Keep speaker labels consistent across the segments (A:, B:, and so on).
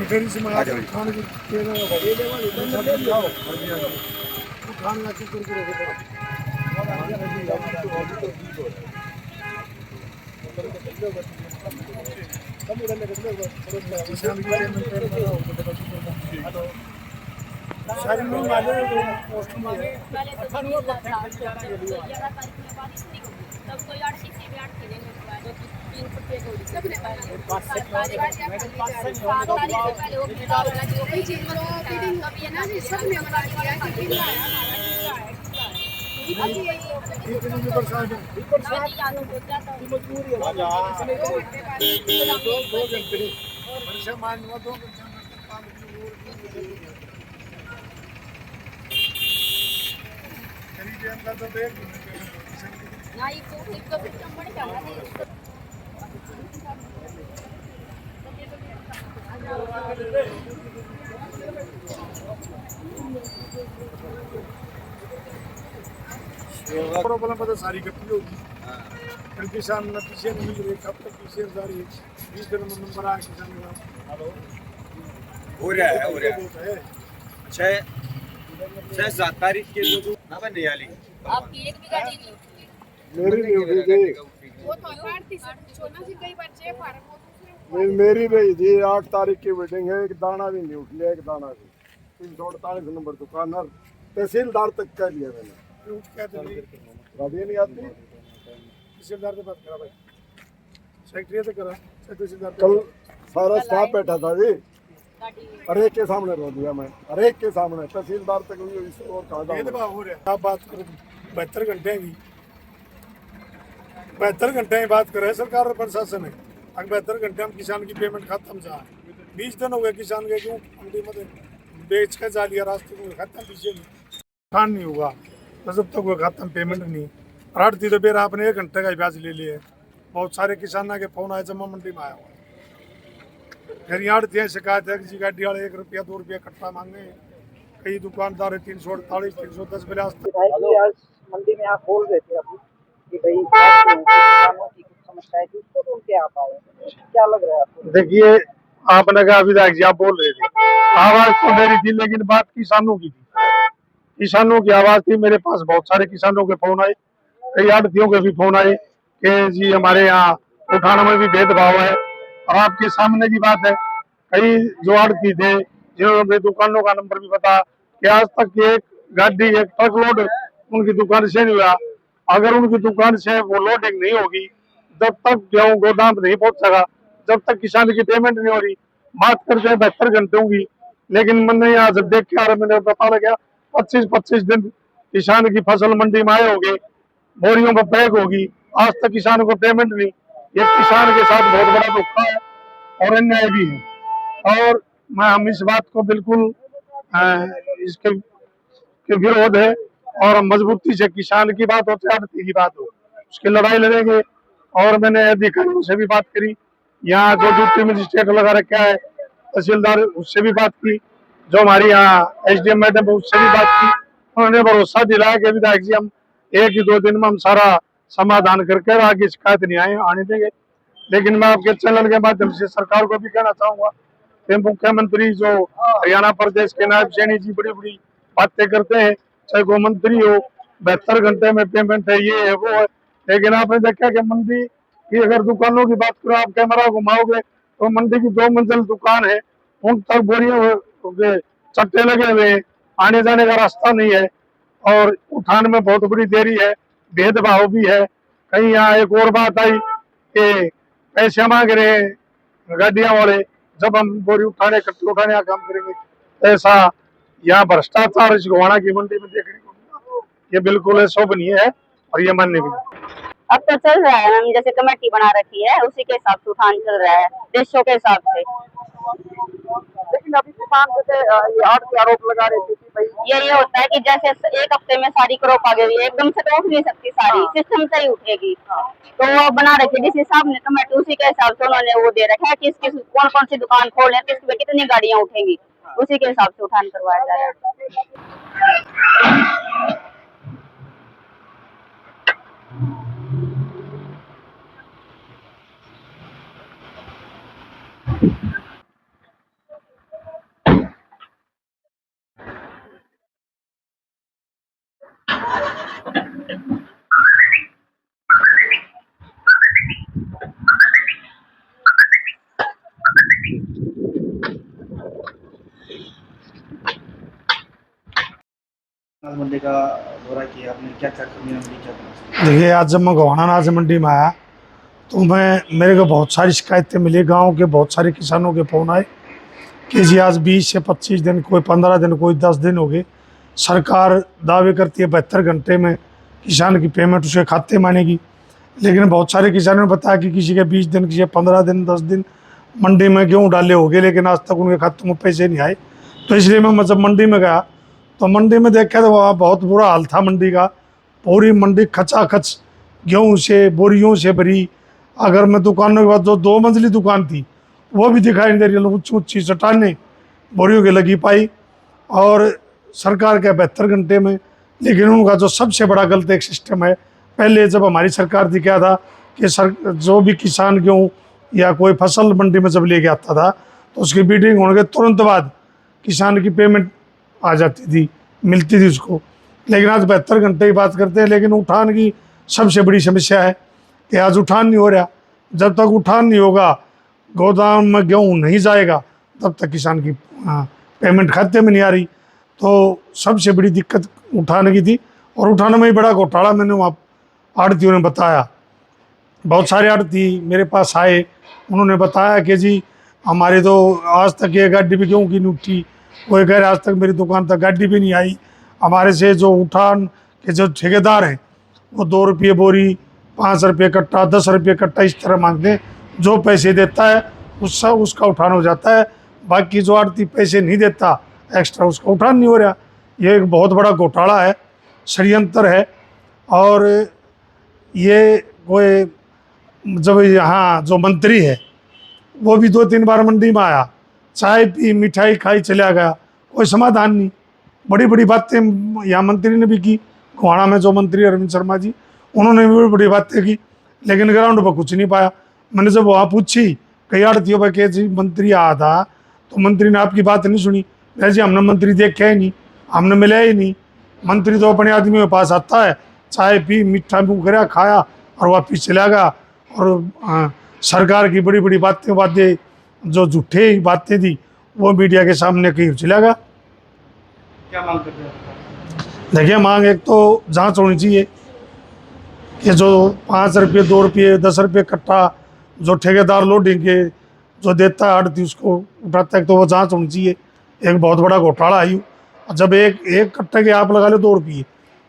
A: इधर से मंगा के खाने की तेल ये लेवा इधर सब जाओ खाने का चक्कर करो सारे लोग आ जाए पोस्ट में पहले तो 11 तारीख में बारिश नहीं होगी तब कोई 8 से 8 के दिन में जो 3 रुपए को सबने पहले 7 तारीख से पहले वो किताब लगी कोई चीज में फीडिंग कभी है ना सब में हमारा किया कि कितना है अभी ये परेशान याद हो जाता है मजबूरी है दो घंटे परेशान मान लो 2 घंटे काम नहीं तो फिर कंपनी जाना नहीं प्रॉब्लम पता सारी इकट्ठी होगी फिर किसान नतीजे नहीं मिल रहे कब तक पीछे जारी 20 नंबर आया किसान का
B: हो रहा है 6-7 तारीख के जो ना बन नियाली
C: आपकी एक भी गाड़ी नहीं उठी
A: मेरी नहीं उठी थी
C: वो तो 8 सोना से कई बच्चे फार्म
A: मेरी रही थी 8 तारीख की मीटिंग है एक दाना भी नहीं उठा एक दाना भी 348 नंबर दुकानदार तहसीलदार तक कह लिया मैंने गाड़ियाँ नहीं आती तहसीलदार से बात करा भाई सेक्रेटरी से करा तहसीलदार कल सारा स्टाफ बैठा था जी हर एक के सामने रो दिया मैं हर एक के सामने तहसीलदार तक और कहा हो रहा आप बात करो 72 घंटे की 72 घंटे की बात करे सरकार और प्रशासन है अगर 72 घंटे हम किसान की पेमेंट खत्म जा 20 दिन हो गए किसान के क्यों मंडी में बेच के जा लिया रास्ते में खत्म पीछे खान नहीं हुआ तो जब तक वो खत्म पेमेंट नहीं और आड़ती तो फिर आपने 1 घंटे का ब्याज ले लिया बहुत सारे किसानों के फोन आए जमा मंडी में आया हुआ फिर यहाँ आड़ती शिकायत है कि गाड़ी वाले 1 रुपया 2 रुपया कट्टा मांगे कई दुकानदार 348 310 बिलास
D: मंडी में आप बोल रहे थे अभी कि भाई किसानों की कुछ समस्या है जिसको तो उनके आप आए क्या लग रहा है आपको?
A: देखिए आपने कहा विधायक जी आप बोल रहे थे आवाज तो मेरी थी लेकिन बात किसानों की थी किसानों की आवाज थी मेरे पास बहुत सारे किसानों के फोन आए कई आड़तियों के भी फोन आए कि जी हमारे यहाँ उठाने में भी भेदभाव है और आपके सामने की बात है कई जो आड़ती थे जिन्होंने दुकानों का नंबर भी पता कि आज तक एक गाड़ी एक ट्रक लोड उनकी दुकान से नहीं हुआ अगर उनकी दुकान से वो लोडिंग नहीं होगी जब तक गेहूँ गोदाम नहीं पहुंच सका जब तक किसान की पेमेंट नहीं हो रही बात करते हैं 72 घंटों की लेकिन मैंने यहाँ जब देख के आ रहा मैंने पता लगा 25-25 दिन किसान की फसल मंडी में आए होगी बोरियों में पैक होगी आज तक किसान को पेमेंट नहीं ये किसान के साथ बहुत बड़ा धोखा है और अन्याय भी है और हम इस बात को बिल्कुल इसके विरोध है और मजबूती से किसान की बात हो चाहे आड़ती की बात हो उसकी लड़ाई लड़ेंगे और मैंने अधिकारियों से भी बात करी यहाँ जो ड्यूटी मजिस्ट्रेट लगा रखा है तहसीलदार उससे भी बात की जो हमारी यहाँ SDM मैडम है उससे भी बात की उन्होंने भरोसा दिलाया कि विधायक जी हम 1-2 दिन में हम सारा समाधान करके आगे शिकायत नहीं आने देंगे लेकिन मैं आपके चैनल के माध्यम से सरकार को भी कहना चाहूंगा कि मुख्यमंत्री जो हरियाणा प्रदेश के नायब सैनी जी बड़ी बड़ी बातें करते हैं चाहे वो मंत्री हो 72 घंटे में पेमेंट है ये है वो है लेकिन आपने देखा कि मंडी की अगर दुकानों की बात करो आप कैमरा घुमाओगे तो मंडी की 2 मंजिल दुकान है उन तक बोरियों चट्टे लगे हुए हैं आने जाने का रास्ता नहीं है और उठान में बहुत बड़ी देरी है भेदभाव भी है कहीं यहाँ एक और बात आई कि पैसे मांग रहे हैं गाड़ियां वाले जब हम बोरी उठाने कट्टे उठाने का काम करेंगे ऐसा यहाँ भ्रष्टाचार इस गोवाना की मंडी में देखने को मिला ये बिल्कुल शोभनीय है और ये मान्य भी
E: अब तो चल रहा है हम जैसे कमेटी बना रखी है उसी के हिसाब से उठान चल रहा है देशों के हिसाब से
D: लेकिन अभी किसान जैसे ये आरोप लगा रहे थे कि भाई
E: ये होता है कि जैसे 1 हफ्ते में सारी क्रॉप आ गई एकदम से तो उठ नहीं सकती सारी सिस्टम से ही उठेगी तो वो बना रखी जिस हिसाब ने कमेटी उसी के हिसाब से उन्होंने वो दे रखा है कि कौन कौन सी दुकान खोल है किस कितनी गाड़ियां उठेंगी उसी के हिसाब से उठान करवाया जा रहा है।
F: मंडी का दौरा किया आपने, क्या क्या कमियां मिली, क्या क्या?
A: देखिए, आज जब मैं गोहाना अनाज मंडी में आया तो मेरे को बहुत सारी शिकायतें मिली। गांव के बहुत सारे किसानों के फ़ोन आए कि जी आज 20 से 25 दिन, कोई 15 दिन, कोई 10 दिन हो गए, सरकार दावे करती है 72 घंटे में किसान की पेमेंट उसके खाते में आनेगी, लेकिन बहुत सारे किसानों ने बताया कि किसी के 20 दिन, किसी के 15 दिन, 10 दिन मंडी में गेहूँ डाले हो गए, लेकिन आज तक उनके खातों में पैसे नहीं आए। तो इसलिए मैं जब मंडी में गया तो मंडी में देखा तो वहाँ बहुत बुरा हाल था मंडी का। पूरी मंडी खचाखच गेहूँ से, बोरियों से भरी। अगर मैं दुकानों के बाद जो 2 मंजिली दुकान थी वो भी दिखाई नहीं दे रही, ऊँची ऊँची चट्टानें बोरियों की लगी पाई। और सरकार के 72 घंटे में, लेकिन उनका जो सबसे बड़ा गलत एक सिस्टम है, पहले जब हमारी सरकार थी क्या था कि जो भी किसान गेहूँ या कोई फसल मंडी में जब लेके आता था तो उसकी बीडिंग होने के तुरंत बाद किसान की पेमेंट आ जाती थी, मिलती थी उसको। लेकिन आज 72 घंटे की बात करते हैं, लेकिन उठान की सबसे बड़ी समस्या है कि आज उठान नहीं हो रहा। जब तक उठान नहीं होगा, गोदाम में गेहूँ नहीं जाएगा, तब तक किसान की पेमेंट खाते में नहीं आ रही। तो सबसे बड़ी दिक्कत उठाने की थी, और उठाने में ही बड़ा घोटाला मैंने वहाँ आड़तियों ने बताया। बहुत सारे आड़ती मेरे पास आए, उन्होंने बताया कि जी हमारे तो आज तक ये गाड़ी भी गेहूँ की नहीं उठी, कोई कह रहे आज तक मेरी दुकान तक गाड़ी भी नहीं आई। हमारे से जो उठान के जो ठेकेदार हैं वो 2 रुपये बोरी, 5 रुपये कट्टा, 10 रुपये कट्टा इस तरह मांगते हैं। जो पैसे देता है उसका उठान हो जाता है, बाकी जो आड़ती पैसे नहीं देता एक्स्ट्रा उसका उठान नहीं हो रहा। ये एक बहुत बड़ा घोटाला है, षड्यंत्र है। और ये कोई जब यहाँ जो मंत्री है वो भी 2-3 बार मंडी में आया, चाय पी, मिठाई खाई, चला गया, कोई समाधान नहीं। बड़ी बड़ी बातें यहाँ मंत्री ने भी की, गोहाना में जो मंत्री अरविंद शर्मा जी, उन्होंने भी बड़ी बातें की, लेकिन ग्राउंड पर कुछ नहीं पाया। मैंने जब वहाँ पूछी कई आड़तियों पर कि जी मंत्री आया था तो मंत्री ने आपकी बात नहीं सुनी। जी हमने मंत्री देखा ही नहीं, हमने मिला ही नहीं। मंत्री तो अपने आदमियों के पास आता है, चाय पी, मीठा मुँह कराया, खाया और वापिस चला गया। और सरकार की बड़ी बड़ी बातें जो झूठे बातें थी वो मीडिया के सामने कहीं चला गया।
F: क्या मांग करते हैं?
A: देखिए, मांग एक तो जांच होनी चाहिए कि जो 5 रुपये, 2 रुपये, 10 रुपये कट्टा जो ठेकेदार लोडिंग के जो देता है आड़ती उसको उठाता है, तो वो जांच होनी चाहिए। एक बहुत बड़ा घोटाला है। जब एक कट्टे के आप लगा ले 2 रुपये,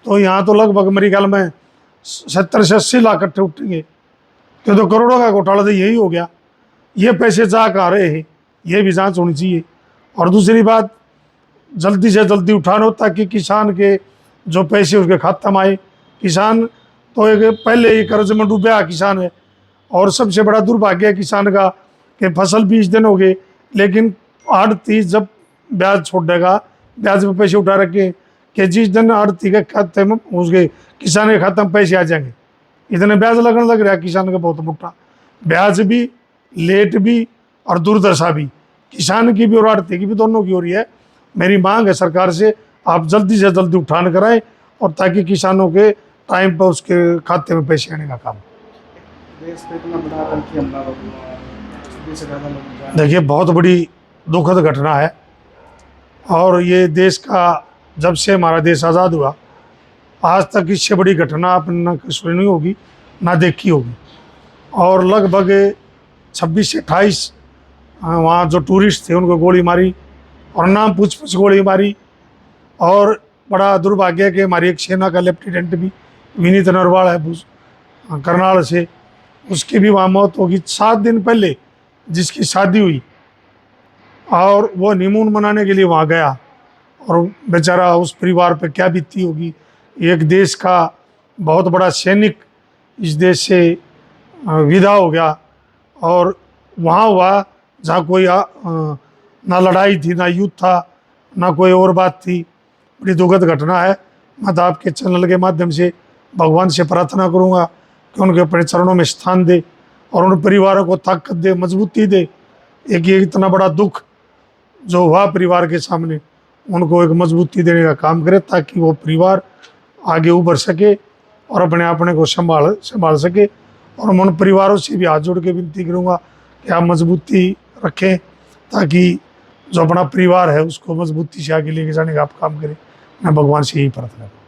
A: तो यहाँ तो लगभग मेरे ख्याल में 70 से 80 लाख कट्टे उठेंगे, तो करोड़ों का घोटाला तो यही हो गया। ये पैसे जा कहाँ रहे हैं, ये भी जांच होनी चाहिए। और दूसरी बात, जल्दी से जल्दी उठाना हो ताकि किसान के जो पैसे उसके खाते में आए। किसान तो एक पहले ही कर्ज में डूबा किसान है, और सबसे बड़ा दुर्भाग्य है किसान का कि फसल 20 दिन हो गए, लेकिन 8-30 जब ब्याज छोड़ देगा, ब्याज में पैसे उठा रखे कि जिस दिन 8-30 के खाते में उसके किसान के खाते में पैसे आ जाएंगे, इतने ब्याज लगने लग रहा है किसान का बहुत मोटा। ब्याज भी, लेट भी और दुर्दशा भी किसान की भी और आड़ती की भी, दोनों की हो रही है। मेरी मांग है सरकार से, आप जल्दी से जल्दी उठान कराएं, और ताकि किसानों के टाइम पर उसके खाते में पैसे आने का काम।
F: देश पे इतना बड़ा आतंकी हमला हो गया, 20 से ज़्यादा लोग जान।
A: देखिए, बहुत बड़ी दुखद घटना है, और ये देश का जब से हमारा देश आज़ाद हुआ आज तक इससे बड़ी घटना आपने ना सुनी होगी ना देखी होगी। और लगभग 26 से 28 वहाँ जो टूरिस्ट थे उनको गोली मारी, और नाम पूछ गोली मारी। और बड़ा दुर्भाग्य है कि हमारी एक सेना का लेफ्टिनेंट भी, विनीत नरवाल है करनाल से, उसकी भी वहाँ मौत होगी 7 दिन पहले, जिसकी शादी हुई, और वो हनीमून मनाने के लिए वहाँ गया, और बेचारा उस परिवार पे क्या बीती होगी। एक देश का बहुत बड़ा सैनिक इस देश से विदा हो गया, और वहाँ हुआ जहाँ कोई ना लड़ाई थी, ना युद्ध था, ना कोई और बात थी। बड़ी दुखद घटना है। मैं तो आपके चैनल के माध्यम से भगवान से प्रार्थना करूँगा कि उनके अपने चरणों में स्थान दे, और उन परिवारों को ताकत दे, मजबूती दे। एक ये इतना बड़ा दुख जो हुआ परिवार के सामने, उनको एक मजबूती देने का काम करे, ताकि वो परिवार आगे उभर सके और अपने को संभाल सके। और मैं उन परिवारों से भी हाथ जोड़ के विनती करूँगा कि आप मजबूती रखें, ताकि जो अपना परिवार है उसको मजबूती से आगे लेके जाने का आप काम करें। मैं भगवान से यही प्रार्थना करूँ।